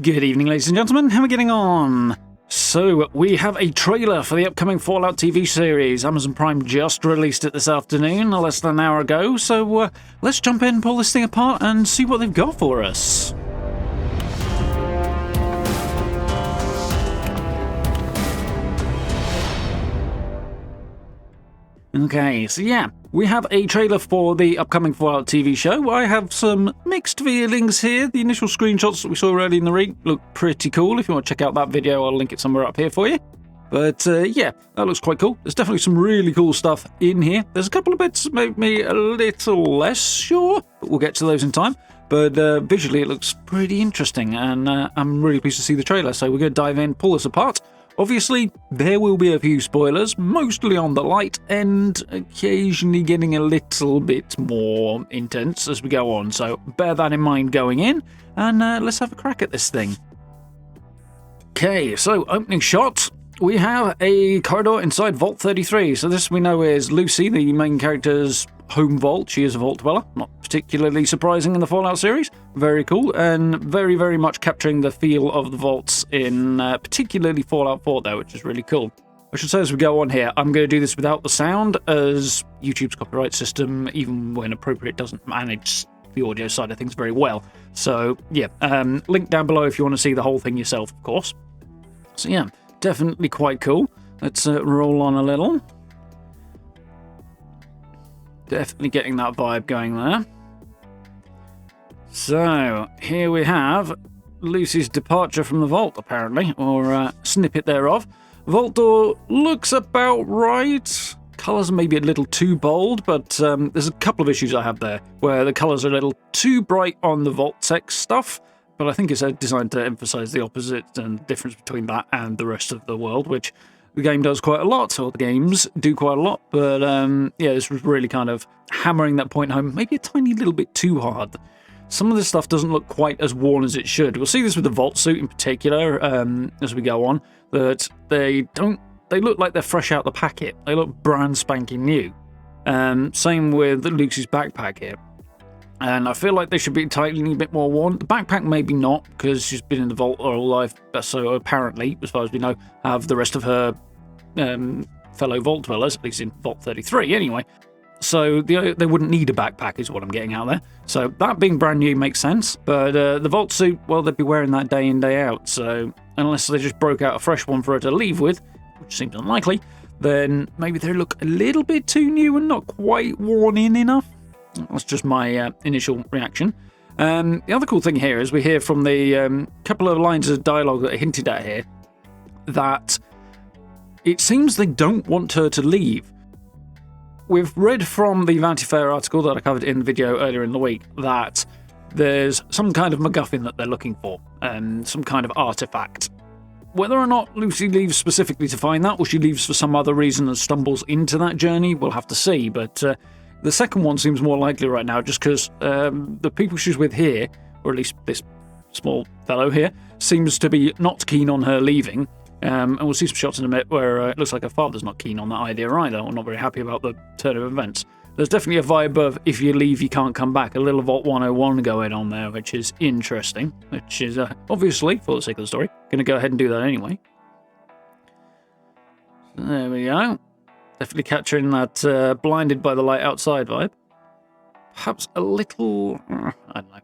Good evening, ladies and gentlemen. How are we getting on? So, we have a trailer for the upcoming Fallout TV series. Amazon Prime just released it this afternoon, less than an hour ago. So, let's jump in, pull this thing apart, and see what they've got for us. Okay, so yeah, we have a trailer for the upcoming Fallout TV show. I have some mixed feelings here. The initial screenshots that we saw early in the week look pretty cool. If you want to check out that video, I'll link it somewhere up here for you. But yeah, that looks quite cool. There's definitely some really cool stuff in here. There's a couple of bits that make me a little less sure, but we'll get to those in time. But visually, it looks pretty interesting, and I'm really pleased to see the trailer. So we're going to dive in, pull this apart. Obviously, there will be a few spoilers, mostly on the light end, occasionally getting a little bit more intense as we go on, so bear that in mind going in, and let's have a crack at this thing. Okay, so opening shot, we have a corridor inside Vault 33, so this we know is Lucy, the main character's home vault. She is a vault dweller, not particularly surprising in the Fallout series. Very cool, and very, very much capturing the feel of the vaults in particularly Fallout 4 though, which is really cool. I should say as we go on here, I'm going to do this without the sound, as YouTube's copyright system, even when appropriate, doesn't manage the audio side of things very well. So yeah, link down below if you want to see the whole thing yourself, of course. So yeah, definitely quite cool. Let's roll on a little. Definitely getting that vibe going there. So, here we have Lucy's departure from the vault, apparently, or a snippet thereof. Vault door looks about right. Colours are maybe a little too bold, but there's a couple of issues I have there, where the colours are a little too bright on the vault tech stuff, but I think it's designed to emphasise the opposite and the difference between that and the rest of the world, which the game does quite a lot, or the games do quite a lot, but yeah, this was really kind of hammering that point home, maybe a tiny little bit too hard. Some of this stuff doesn't look quite as worn as it should. We'll see this with the vault suit in particular as we go on, that they look like they're fresh out the packet. They look brand spanking new. Same with Lucy's backpack here. And I feel like they should be a tiny bit more worn. The backpack maybe not, because she's been in the vault her whole life, so apparently, as far as we know, have the rest of her fellow vault dwellers, at least in Vault 33 anyway. So they wouldn't need a backpack is what I'm getting out there. So that being brand new makes sense, but the vault suit, well, they'd be wearing that day in, day out, so unless they just broke out a fresh one for her to leave with, which seems unlikely, then maybe they look a little bit too new and not quite worn in enough. That's just my initial reaction. The other cool thing here is we hear from the couple of lines of dialogue that are hinted at here that it seems they don't want her to leave. We've read from the Vanity Fair article that I covered in the video earlier in the week that there's some kind of MacGuffin that they're looking for, some kind of artifact. Whether or not Lucy leaves specifically to find that, or she leaves for some other reason and stumbles into that journey, we'll have to see, but the second one seems more likely right now, just because the people she's with here, or at least this small fellow here, seems to be not keen on her leaving. And we'll see some shots in a minute where it looks like her father's not keen on that idea either, or not very happy about the turn of events. There's definitely a vibe of, if you leave, you can't come back. A little Vault 101 going on there, which is interesting, which is obviously, for the sake of the story, going to go ahead and do that anyway. So there we go. Definitely capturing that blinded by the light outside vibe. Perhaps a little, I don't know.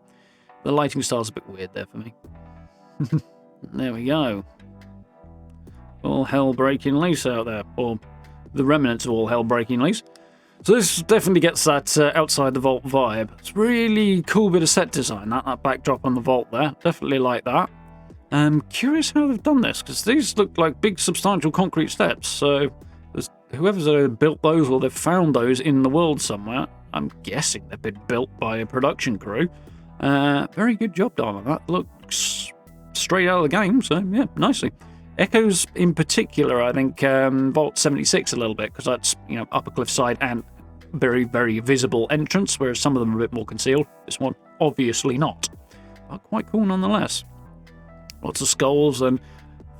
The lighting style's a bit weird there for me. There we go. All hell breaking loose out there, or the remnants of all hell breaking loose. So this definitely gets that outside the vault vibe. It's really cool bit of set design, that backdrop on the vault there. Definitely like that. I'm curious how they've done this, because these look like big substantial concrete steps, so whoever's built those, or they've found those in the world somewhere, I'm guessing they've been built by a production crew. Very good job done on that. Looks straight out of the game, so yeah, nicely. Echoes in particular, I think, Vault 76 a little bit, because that's, upper cliffside and very, very visible entrance, whereas some of them are a bit more concealed. This one, obviously not. But quite cool nonetheless. Lots of skulls and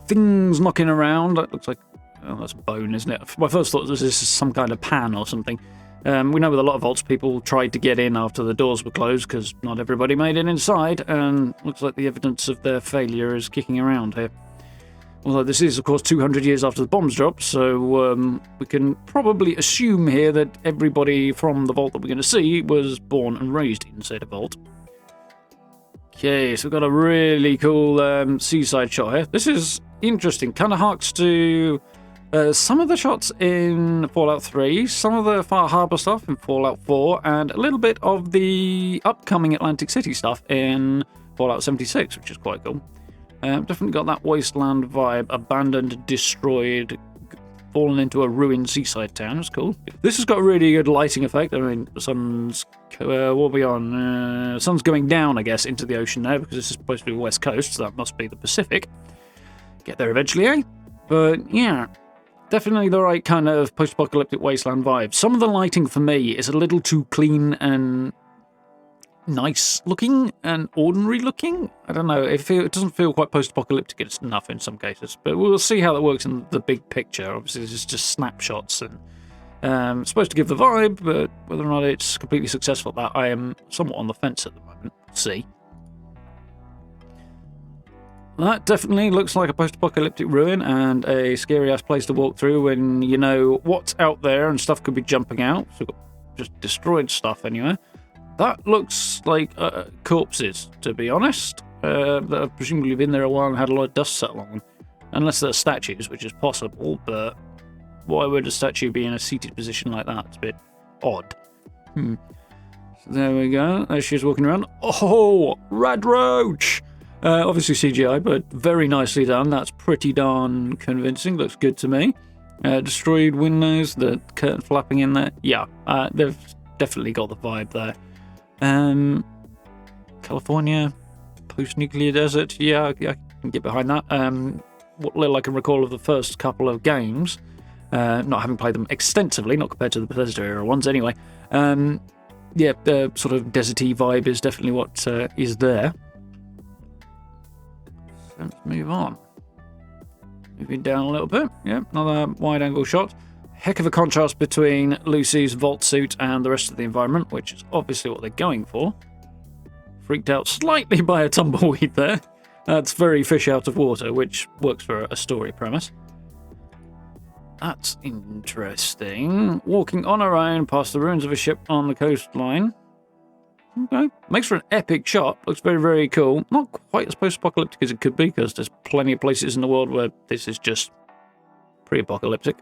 things knocking around. That looks like, oh, that's bone, isn't it? My first thought was this is some kind of pan or something. We know with a lot of vaults, people tried to get in after the doors were closed because not everybody made it inside, and looks like the evidence of their failure is kicking around here. Although this is, of course, 200 years after the bombs dropped, so we can probably assume here that everybody from the vault that we're going to see was born and raised inside a vault. Okay, so we've got a really cool seaside shot here. This is interesting. Kind of harks to some of the shots in Fallout 3, some of the Far Harbor stuff in Fallout 4, and a little bit of the upcoming Atlantic City stuff in Fallout 76, which is quite cool. Definitely got that wasteland vibe, abandoned, destroyed, fallen into a ruined seaside town. It's cool. This has got a really good lighting effect. I mean, the sun's, what are we on? Sun's going down, I guess, into the ocean now, because this is supposed to be the west coast, so that must be the Pacific. Get there eventually, eh? But, yeah, definitely the right kind of post-apocalyptic wasteland vibe. Some of the lighting, for me, is a little too clean and nice looking and ordinary looking. I don't know, it doesn't feel quite post-apocalyptic enough in some cases, but we'll see how that works in the big picture. Obviously this is just snapshots and supposed to give the vibe, but whether or not it's completely successful, that I am somewhat on the fence at the moment. See, that definitely looks like a post-apocalyptic ruin and a scary-ass place to walk through when you know what's out there and stuff could be jumping out. So we've got just destroyed stuff anyway. That looks like corpses, to be honest, that have presumably been there a while and had a lot of dust settle on them. Unless they're statues, which is possible, but why would a statue be in a seated position like that? It's a bit odd. So there we go. There she is walking around. Oh, Rad Roach! Obviously CGI, but very nicely done. That's pretty darn convincing. Looks good to me. Destroyed windows, the curtain flapping in there. Yeah, they've definitely got the vibe there. California, post-nuclear desert. Yeah, I can get behind that. What little I can recall of the first couple of games, not having played them extensively, not compared to the Bethesda era ones anyway. Yeah, the sort of deserty vibe is definitely what is there. So let's move on. Moving down a little bit. Yeah, another wide-angle shot. Heck of a contrast between Lucy's vault suit and the rest of the environment, which is obviously what they're going for. Freaked out slightly by a tumbleweed there. That's very fish out of water, which works for a story premise. That's interesting. Walking on her own past the ruins of a ship on the coastline. Okay. Makes for an epic shot. Looks very, very cool. Not quite as post-apocalyptic as it could be, because there's plenty of places in the world where this is just pre-apocalyptic.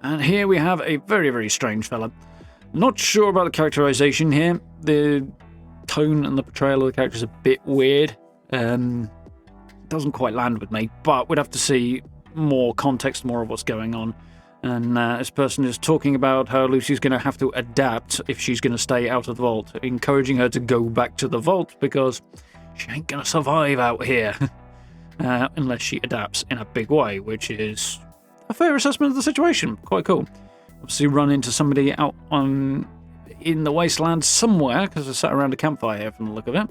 And here we have a very, very strange fella. Not sure about the characterization here. The tone and the portrayal of the character is a bit weird. Doesn't quite land with me, but we'd have to see more context, more of what's going on. And this person is talking about how Lucy's going to have to adapt if she's going to stay out of the vault, encouraging her to go back to the vault because she ain't going to survive out here unless she adapts in a big way, which is a fair assessment of the situation. Quite cool. Obviously run into somebody out in the wasteland somewhere, because I sat around a campfire here from the look of it.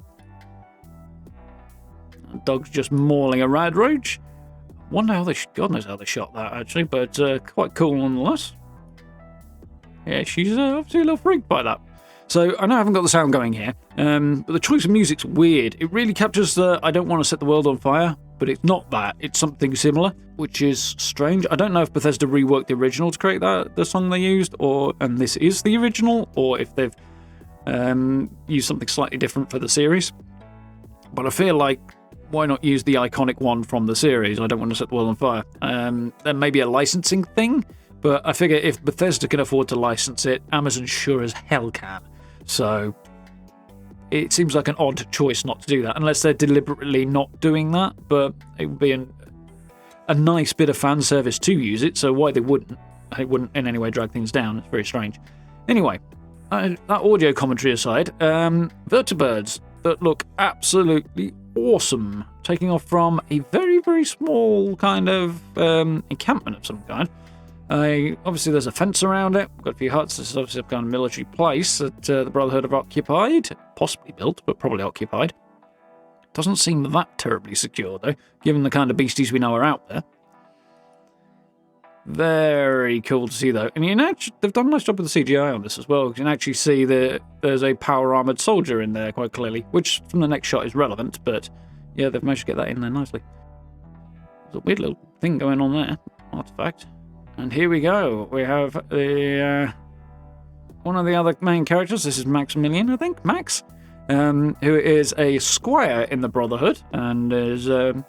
The dog's just mauling a rad roach. Wonder how God knows how they shot that, actually, but quite cool nonetheless. Yeah, she's obviously a little freaked by that. So, I know I haven't got the sound going here, but the choice of music's weird. It really captures the I don't want to set the world on fire, but it's not that. It's something similar, which is strange. I don't know if Bethesda reworked the original to create the song they used, and this is the original, or if they've used something slightly different for the series. But I feel like, why not use the iconic one from the series? I don't want to set the world on fire. There may be a licensing thing, but I figure if Bethesda can afford to license it, Amazon sure as hell can. So it seems like an odd choice not to do that, unless they're deliberately not doing that, but it would be a nice bit of fan service to use it, so why they wouldn't? It wouldn't in any way drag things down. It's very strange. Anyway, that audio commentary aside, vertibirds that look absolutely awesome, taking off from a very, very small kind of encampment of some kind. Obviously, there's a fence around it. We've got a few huts. This is obviously a kind of military place that the Brotherhood have occupied. Possibly built, but probably occupied. Doesn't seem that terribly secure, though, given the kind of beasties we know are out there. Very cool to see, though. And you know, they've done a nice job with the CGI on this as well. You can actually see that there's a power-armoured soldier in there quite clearly, which from the next shot is relevant, but yeah, they've managed to get that in there nicely. There's a weird little thing going on there. Artifact. And here we go. We have the one of the other main characters. This is Maximilian, I think. Max. Who is a squire in the Brotherhood and is a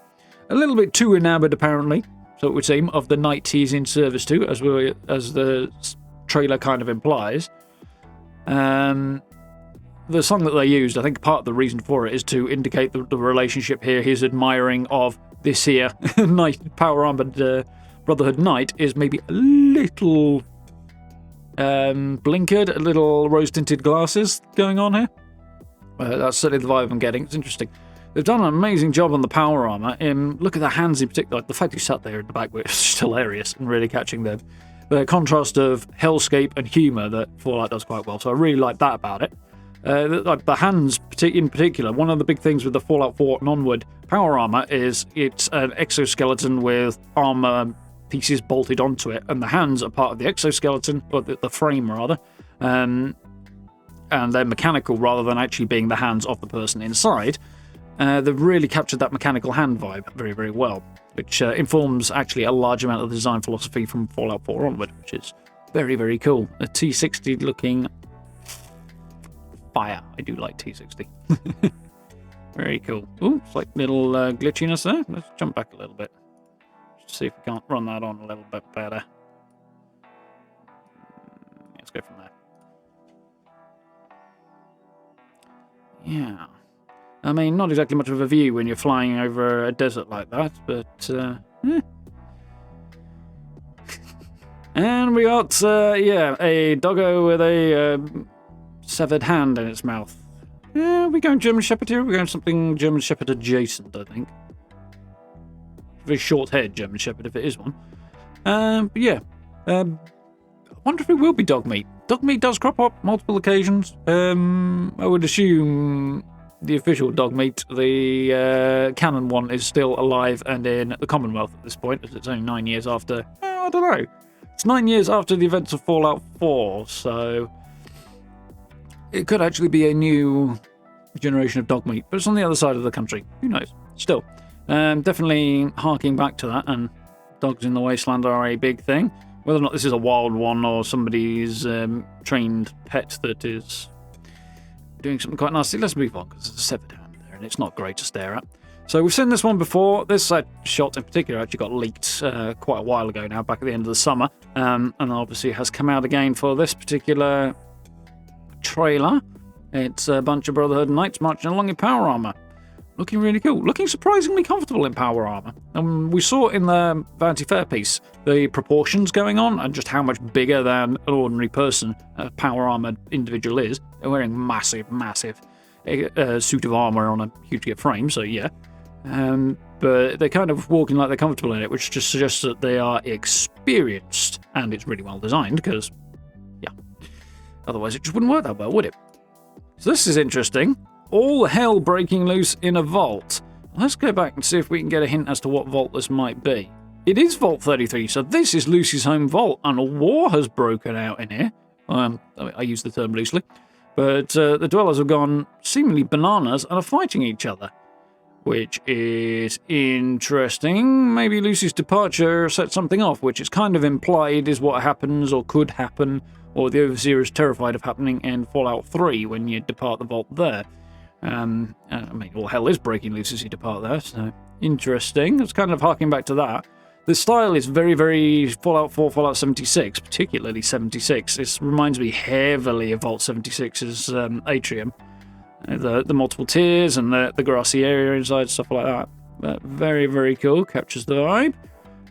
little bit too enamoured, apparently, so it would seem, of the knight he's in service to, as the trailer kind of implies. The song that they used, I think part of the reason for it is to indicate the relationship here he's admiring of this here knight, power-armoured Brotherhood knight is maybe a little blinkered, a little rose-tinted glasses going on here. That's certainly the vibe I'm getting. It's interesting. They've done an amazing job on the power armor. Look at the hands in particular. Like the fact he sat there in the back was just hilarious and really catching the contrast of hellscape and humour that Fallout does quite well. So I really like that about it. The hands in particular, one of the big things with the Fallout 4 and onward power armor is it's an exoskeleton with armor pieces bolted onto it, and the hands are part of the exoskeleton, or the frame rather. And they're mechanical rather than actually being the hands of the person inside. They've really captured that mechanical hand vibe very, very well, which informs actually a large amount of the design philosophy from Fallout 4 onward, which is very, very cool. A T60 looking fire. I do like T60. Very cool. Ooh, slight little glitchiness there. Let's jump back a little bit. Just see if we can't run that on a little bit better. Let's go from there. Yeah. I mean, not exactly much of a view when you're flying over a desert like that, but, And we got, a doggo with a severed hand in its mouth. Yeah, we're going German Shepherd here. We're going something German Shepherd adjacent, I think. Very short-haired German Shepherd, if it is one. But yeah. I wonder if it will be dog meat. Dog meat does crop up multiple occasions. I would assume the official dog meat, the canon one, is still alive and in the Commonwealth at this point, as it's only 9 years after... I don't know. It's 9 years after the events of Fallout 4, so... It could actually be a new generation of dog meat, but it's on the other side of the country. Who knows? Still. Definitely harking back to that, and dogs in the wasteland are a big thing. Whether or not this is a wild one or somebody's trained pet that is doing something quite nasty, let's move on, because there's a severed hand there, and it's not great to stare at. So we've seen this one before. This shot in particular actually got leaked quite a while ago now, back at the end of the summer, and obviously has come out again for this particular trailer. It's a bunch of Brotherhood knights marching along in power armor. Looking really cool. Looking surprisingly comfortable in power armor. We saw in the Vanity Fair piece the proportions going on and just how much bigger than an ordinary person a power armored individual is. They're wearing massive suit of armor on a huge frame, so yeah. But they're kind of walking like they're comfortable in it, which just suggests that they are experienced, and it's really well designed, because, yeah. Otherwise it just wouldn't work that well, would it? So this is interesting. All hell breaking loose in a vault. Let's go back and see if we can get a hint as to what vault this might be. It is Vault 33, so this is Lucy's home vault, and a war has broken out in here. I use the term loosely. But the dwellers have gone seemingly bananas and are fighting each other, which is interesting. Maybe Lucy's departure set something off, which is kind of implied is what happens or could happen, or the Overseer is terrified of happening in Fallout 3 when you depart the vault there. I mean, all hell is breaking loose as you depart there, so interesting. It's kind of harking back to that. The style is very, very Fallout 4, Fallout 76, particularly 76. This reminds me heavily of Vault 76's atrium. The multiple tiers and the grassy area inside, stuff like that. But very, very cool. Captures the vibe.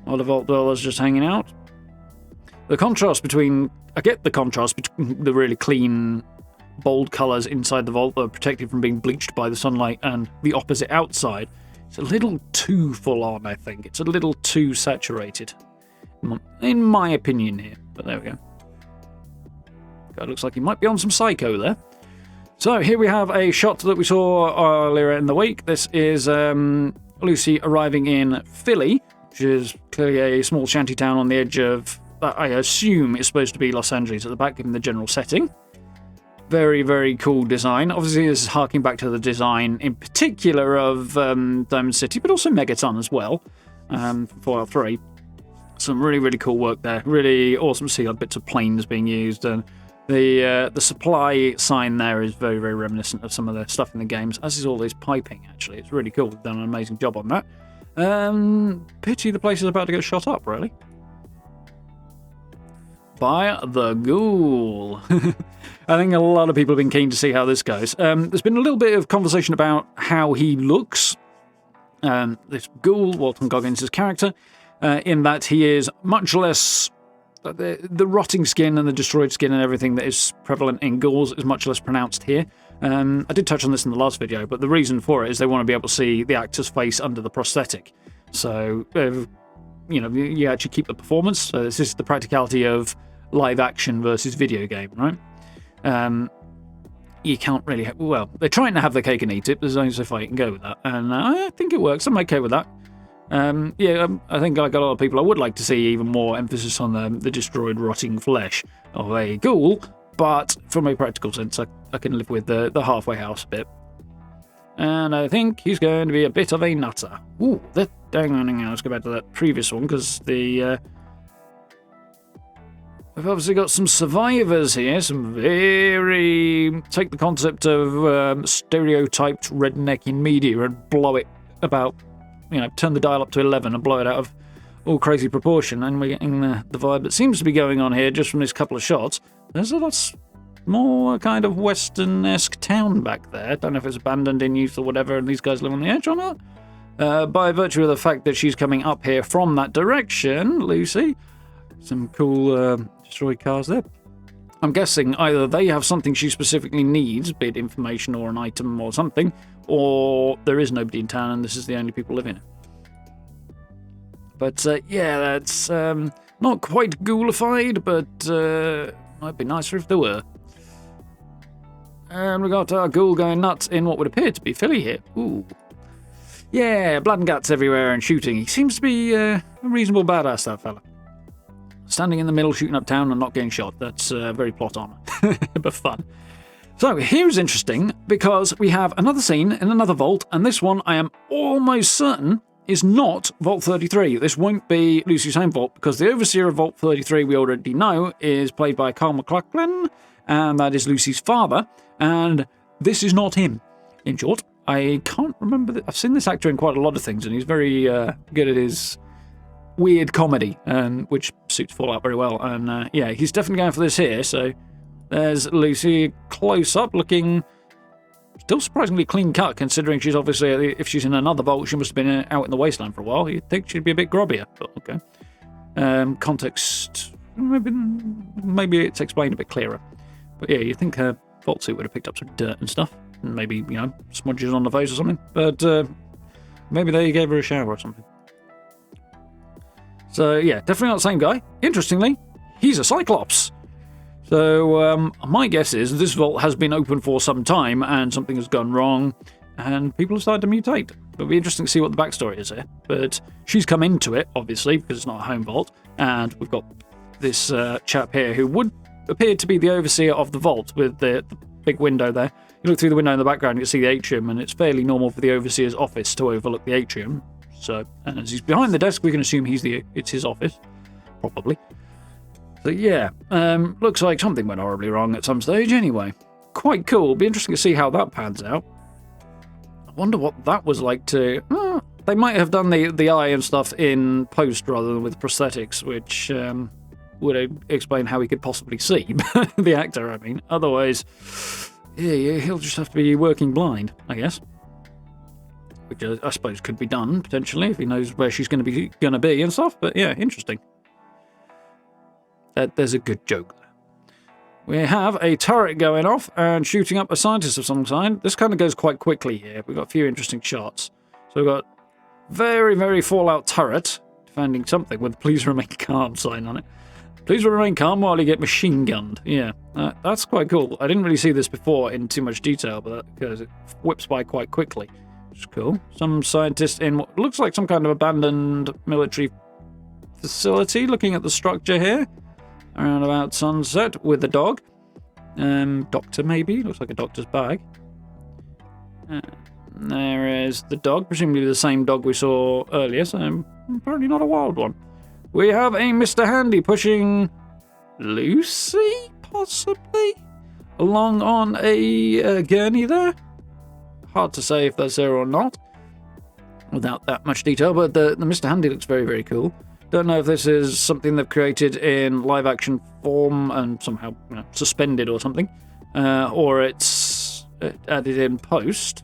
A lot of Vault dwellers just hanging out. The contrast between... I get the contrast between the really clean, bold colours inside the vault that are protected from being bleached by the sunlight and the opposite outside. It's a little too full on, I think. It's a little too saturated, in my opinion here. But there we go. Guy looks like he might be on some psycho there. So here we have a shot that we saw earlier in the week. This is Lucy arriving in Philly, which is clearly a small shanty town on the edge of, I assume it's supposed to be Los Angeles at the back, given the general setting. Very, very cool design. Obviously, this is harking back to the design, in particular, of Diamond City, but also Megaton as well, from Fallout 3. Some really, really cool work there. Really awesome to see bits of planes being used, and the supply sign there is very, very reminiscent of some of the stuff in the games, as is all this piping, actually. It's really cool. They've done an amazing job on that. Pity the place is about to get shot up, really. By the ghoul. I think a lot of people have been keen to see how this goes. There's been a little bit of conversation about how he looks. This ghoul, Walton Goggins' character, in that he is much less... The rotting skin and the destroyed skin and everything that is prevalent in ghouls is much less pronounced here. I did touch on this in the last video, but the reason for it is they want to be able to see the actor's face under the prosthetic. So, you actually keep the performance. So this is the practicality of live action versus video game, right? You can't really... well, they're trying to have their cake and eat it. There's only so far you can go with that. And I think it works. I'm okay with that. I think like a lot of people, I would like to see even more emphasis on the destroyed, rotting flesh of a ghoul, but from a practical sense, I can live with the halfway house bit. And I think he's going to be a bit of a nutter. Ooh, hang on, let's go back to that previous one, because we've obviously got some survivors here, some very... take the concept of stereotyped redneck in media and blow it about... turn the dial up to 11 and blow it out of all crazy proportion, and we're getting the vibe that seems to be going on here just from these couple of shots. There's a lot more kind of Western-esque town back there. Don't know if it's abandoned in use or whatever, and these guys live on the edge or not. By virtue of the fact that she's coming up here from that direction, Lucy. Some cool destroyed cars there. I'm guessing either they have something she specifically needs, be it information or an item or something, or there is nobody in town and this is the only people living in it. But that's not quite ghoulified, but might be nicer if there were. And we got our ghoul going nuts in what would appear to be Philly here. Ooh. Yeah, blood and guts everywhere and shooting. He seems to be a reasonable badass, that fella. Standing in the middle, shooting up town and not getting shot. That's very plot armor, but fun. So here's interesting, because we have another scene in another vault, and this one I am almost certain is not Vault 33. This won't be Lucy's home vault, because the overseer of Vault 33, we already know, is played by Carl McLachlan, and that is Lucy's father, and this is not him, in short. I can't remember... I've seen this actor in quite a lot of things, and he's very good at his weird comedy, which suits Fallout very well. And he's definitely going for this here. So there's Lucy close up, looking still surprisingly clean cut, considering she's obviously, if she's in another vault, she must have been out in the wasteland for a while. You'd think she'd be a bit grubbier, but okay. Context, maybe it's explained a bit clearer. But yeah, you'd think her vault suit would have picked up some dirt and stuff, and maybe, smudges on the face or something. But maybe they gave her a shower or something. So yeah, definitely not the same guy. Interestingly, he's a Cyclops. So my guess is this vault has been open for some time and something has gone wrong and people have started to mutate. It'll be interesting to see what the backstory is here. But she's come into it, obviously, because it's not a home vault. And we've got this chap here who would appear to be the overseer of the vault with the big window there. You look through the window in the background, you can see the atrium, and it's fairly normal for the overseer's office to overlook the atrium. So, and as he's behind the desk, we can assume it's his office, probably. So yeah, looks like something went horribly wrong at some stage anyway. Quite cool. It'll be interesting to see how that pans out. I wonder what that was like to... they might have done the eye and stuff in post rather than with prosthetics, which would explain how he could possibly see. The actor, I mean. Otherwise, yeah, he'll just have to be working blind, I guess. Which I suppose could be done, potentially, if he knows where she's going to be and stuff. But yeah, interesting. There's a good joke there. We have a turret going off and shooting up a scientist of some kind. This kind of goes quite quickly here. We've got a few interesting shots. So we've got very, very Fallout turret defending something with "Please remain calm" sign on it. Please remain calm while you get machine gunned. Yeah, that's quite cool. I didn't really see this before in too much detail, but because it whips by quite quickly. which is cool. Some scientist in what looks like some kind of abandoned military facility, looking at the structure here. Around about sunset with the dog. Doctor, maybe? Looks like a doctor's bag. There is the dog, presumably the same dog we saw earlier, so apparently not a wild one. We have a Mr. Handy pushing Lucy, possibly? Along on a gurney there? Hard to say if that's there or not, without that much detail, but the Mr. Handy looks very, very cool. Don't know if this is something they've created in live-action form and somehow suspended or something, or it's added in post.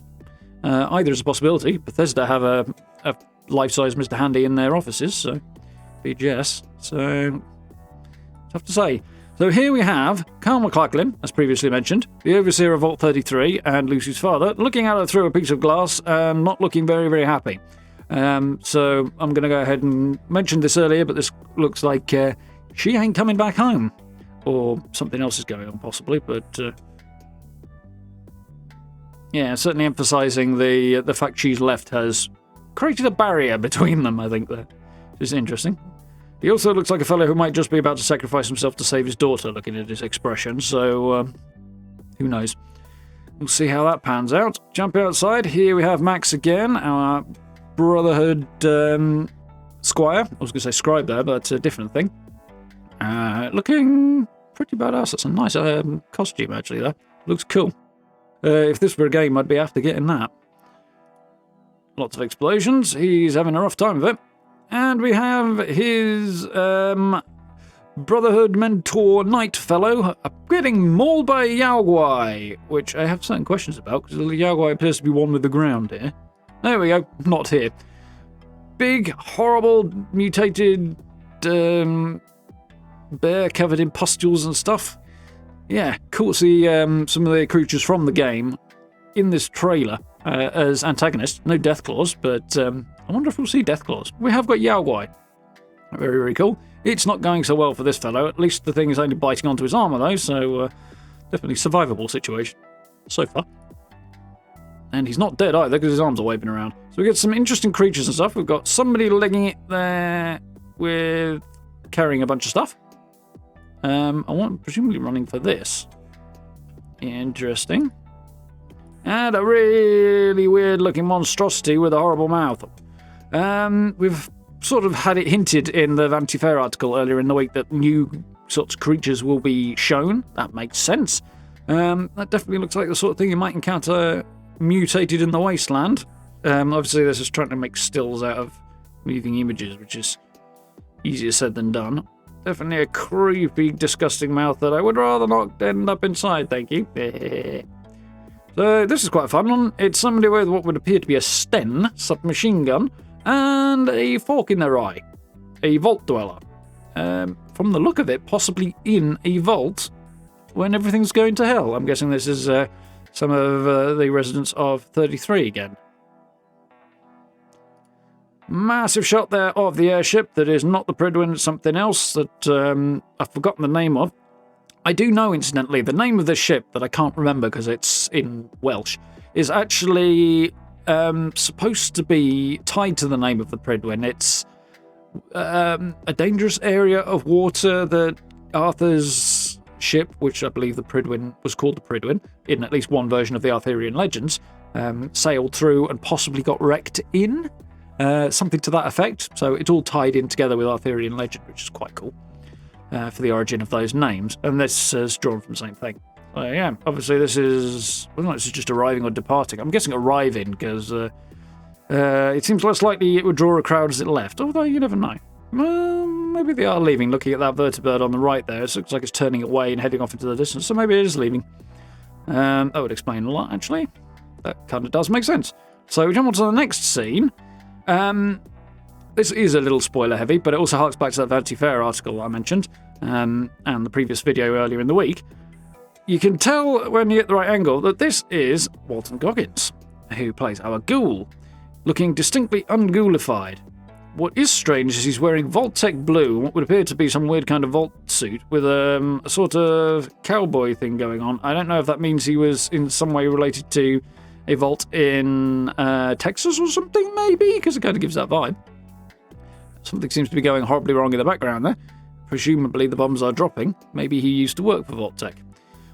Either is a possibility. Bethesda have a life-size Mr. Handy in their offices, so BGS. So, tough to say. So here we have Carl McLachlan, as previously mentioned, the overseer of Vault 33 and Lucy's father, looking at her through a piece of glass and not looking very, very happy. So I'm going to go ahead and mention this earlier, but this looks like she ain't coming back home. Or something else is going on, possibly, but yeah, certainly emphasising the fact she's left has created a barrier between them, I think, there. Which is interesting. He also looks like a fellow who might just be about to sacrifice himself to save his daughter, looking at his expression, so who knows. We'll see how that pans out. Jump outside. Here we have Max again, our Brotherhood squire. I was going to say scribe there, but it's a different thing. Looking pretty badass. That's a nice costume, actually, there. Looks cool. If this were a game, I'd be after getting that. Lots of explosions. He's having a rough time of it. And we have his Brotherhood mentor knight fellow getting mauled by a Yaogwai, which I have certain questions about, because the Yaogwai appears to be one with the ground here. There we go. Not here. Big, horrible, mutated bear covered in pustules and stuff. Yeah, cool to see some of the creatures from the game in this trailer as antagonists. No Deathclaws, but I wonder if we'll see Deathclaws. We have got Yaogwai. Very, very cool. It's not going so well for this fellow. At least the thing is only biting onto his armour, though, so definitely survivable situation so far. And he's not dead either, because his arms are waving around. So we get some interesting creatures and stuff. We've got somebody legging it there with carrying a bunch of stuff. I want presumably running for this. Interesting. And a really weird-looking monstrosity with a horrible mouth. We've sort of had it hinted in the Vanity Fair article earlier in the week that new sorts of creatures will be shown. That makes sense. That definitely looks like the sort of thing you might encounter mutated in the wasteland. Obviously, this is trying to make stills out of moving images, which is easier said than done. Definitely a creepy, disgusting mouth that I would rather not end up inside, thank you. So this is quite a fun one. It's somebody with what would appear to be a Sten submachine gun and a fork in their eye. A vault dweller. From the look of it, possibly in a vault when everything's going to hell. I'm guessing this is some of the residents of 33 again. Massive shot there of the airship that is not the Prydwen, it's something else that I've forgotten the name of. I do know, incidentally, the name of the ship that I can't remember because it's in Welsh is actually supposed to be tied to the name of the Prydwen. It's a dangerous area of water that Arthur's ship, which I believe the Prydwen was called the Prydwen, in at least one version of the Arthurian legends, sailed through and possibly got wrecked in. Something to that effect. So it's all tied in together with Arthurian legend, which is quite cool for the origin of those names. And this is drawn from the same thing. So yeah, obviously this is... Well, this is just arriving or departing. I'm guessing arriving because it seems less likely it would draw a crowd as it left. Although you never know. Maybe they are leaving. Looking at that vertibird on the right there, it looks like it's turning away and heading off into the distance. So maybe it is leaving. That would explain a lot, actually. That kind of does make sense. So we jump on to the next scene. This is a little spoiler heavy, but it also harks back to that Vanity Fair article I mentioned, and the previous video earlier in the week. You can tell when you get the right angle that this is Walton Goggins, who plays our ghoul, looking distinctly ungoulified. What is strange is he's wearing Vault-Tec blue, what would appear to be some weird kind of vault suit, with a sort of cowboy thing going on. I don't know if that means he was in some way related to a vault in Texas or something, maybe, because it kind of gives that vibe. Something seems to be going horribly wrong in the background there. Presumably the bombs are dropping. Maybe he used to work for Vault Tech.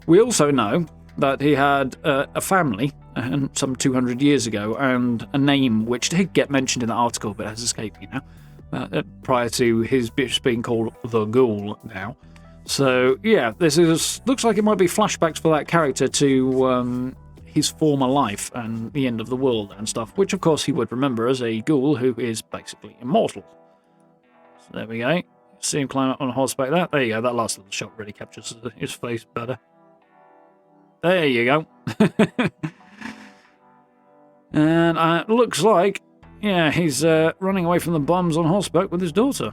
We also know that he had a family some 200 years ago and a name which did get mentioned in the article but has escaped me now, prior to his being called the Ghoul now. So yeah, looks like it might be flashbacks for that character to his former life and the end of the world and stuff, which of course he would remember as a ghoul who is basically immortal. So there we go. See him climb up on horseback there. There you go, that last little shot really captures his face better. There you go. And it looks like, yeah, he's running away from the bombs on horseback with his daughter.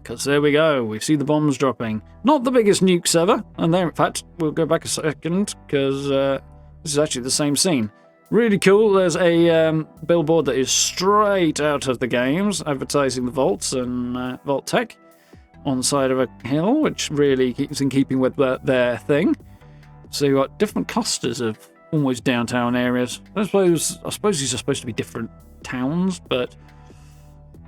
Because there we go, we see the bombs dropping. Not the biggest nukes ever. And there, in fact, we'll go back a second, because this is actually the same scene. Really cool. There's a billboard that is straight out of the games, advertising the vaults and Vault Tech on the side of a hill, which really keeps in keeping with their thing. So you've got different clusters of almost downtown areas. I suppose these are supposed to be different towns, but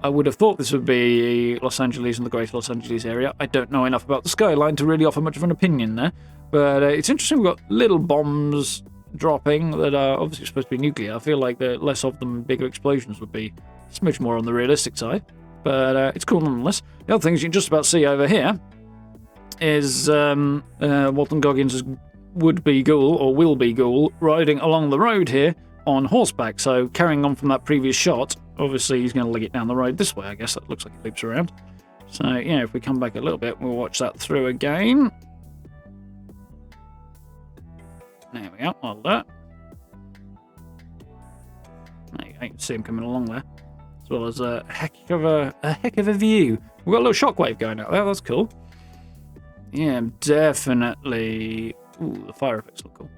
I would have thought this would be Los Angeles and the Greater Los Angeles area. I don't know enough about the skyline to really offer much of an opinion there, but it's interesting. We've got little bombs dropping that are obviously supposed to be nuclear. I feel like the less of them, bigger explosions would be a smidge more on the realistic side, but it's cool nonetheless. The other things you can just about see over here is Walton Goggins' would-be ghoul, or will-be ghoul, riding along the road here on horseback. So carrying on from that previous shot, obviously he's going to leg it down the road this way, I guess. That looks like it loops around. So yeah, if we come back a little bit, we'll watch that through again. There we go, hold that. There you go, you can see him coming along there. As well as a heck of a view. We've got a little shockwave going out there, that's cool. Yeah, definitely. Ooh, the fire effects look cool.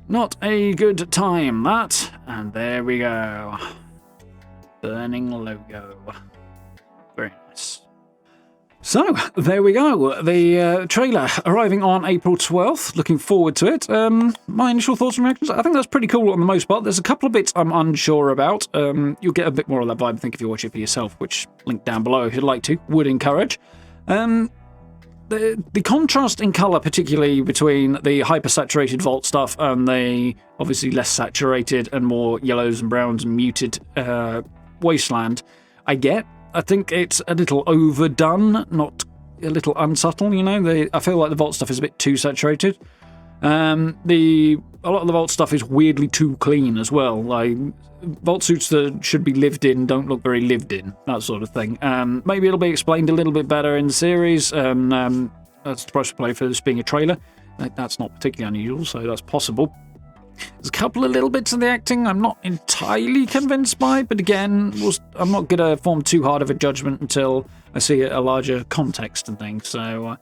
Not a good time, that. And there we go. Burning logo. Very nice. So, there we go. The trailer arriving on April 12th. Looking forward to it. My initial thoughts and reactions, I think that's pretty cool on the most part. There's a couple of bits I'm unsure about. You'll get a bit more of that vibe, I think, if you watch it for yourself, which, link down below if you'd like to. Would encourage. The contrast in colour, particularly between the hyper-saturated Vault stuff and the obviously less saturated and more yellows and browns and muted wasteland, I get. I think it's a little overdone, not a little unsubtle, you know. I feel like the Vault stuff is a bit too saturated. A lot of the Vault stuff is weirdly too clean as well. Like, Vault suits that should be lived in don't look very lived in, that sort of thing. Maybe it'll be explained a little bit better in the series. That's the price to play for this being a trailer. That's not particularly unusual, so that's possible. There's a couple of little bits of the acting I'm not entirely convinced by, but again, I'm not going to form too hard of a judgment until I see a larger context and things. So,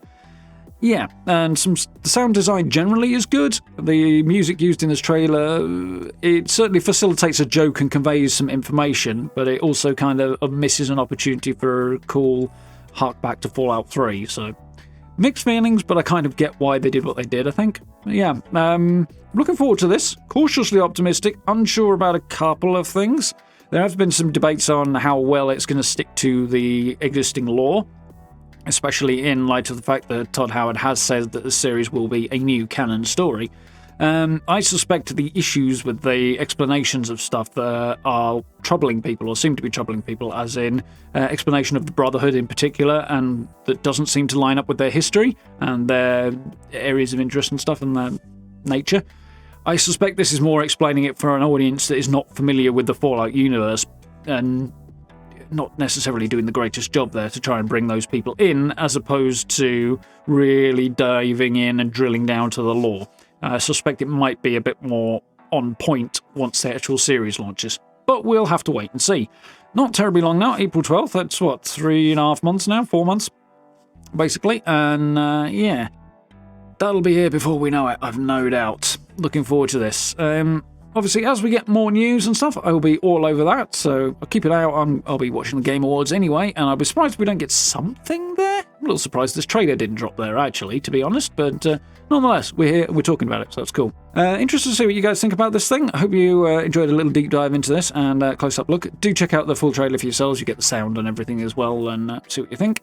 yeah, and the sound design generally is good. The music used in this trailer, it certainly facilitates a joke and conveys some information, but it also kind of misses an opportunity for a cool hark back to Fallout 3. So, mixed feelings, but I kind of get why they did what they did, I think. Yeah, looking forward to this. Cautiously optimistic, unsure about a couple of things. There have been some debates on how well it's going to stick to the existing lore, especially in light of the fact that Todd Howard has said that the series will be a new canon story. I suspect the issues with the explanations of stuff that are troubling people, or seem to be troubling people, as in explanation of the Brotherhood in particular, and that doesn't seem to line up with their history and their areas of interest and stuff and their nature. I suspect this is more explaining it for an audience that is not familiar with the Fallout universe, and not necessarily doing the greatest job there to try and bring those people in, as opposed to really diving in and drilling down to the lore. I suspect it might be a bit more on point once the actual series launches. But we'll have to wait and see. Not terribly long now, April 12th. That's, 3.5 months now? 4 months? Basically. And, yeah. That'll be here before we know it, I've no doubt. Looking forward to this. obviously, as we get more news and stuff, I'll be all over that, so I'll keep it out. I'll be watching the Game Awards anyway, and I'll be surprised if we don't get something there. I'm a little surprised this trailer didn't drop there, actually, to be honest, but nonetheless, we're here, we're talking about it, so that's cool. Interested to see what you guys think about this thing. I hope you enjoyed a little deep dive into this and close-up look. Do check out the full trailer for yourselves. You get the sound and everything as well, and see what you think.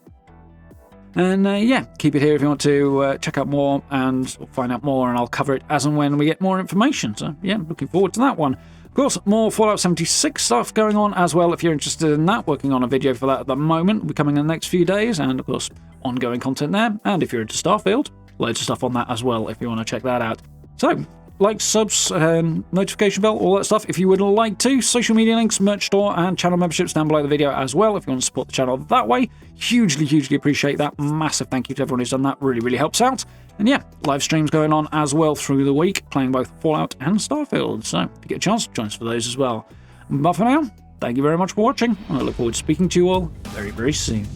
And yeah, keep it here if you want to check out more and find out more, and I'll cover it as and when we get more information. So yeah, looking forward to that one. Of course, more Fallout 76 stuff going on as well if you're interested in that. Working on a video for that at the moment. Will be coming in the next few days, and of course, ongoing content there. And if you're into Starfield, loads of stuff on that as well if you want to check that out. So, like, subs, notification bell, all that stuff if you would like to. Social media links, merch store, and channel memberships down below the video as well if you want to support the channel that way. Hugely, hugely appreciate that. Massive thank you to everyone who's done that. Really, really helps out. And yeah, live streams going on as well through the week, playing both Fallout and Starfield. So if you get a chance, join us for those as well. But for now, thank you very much for watching, and I look forward to speaking to you all very, very soon.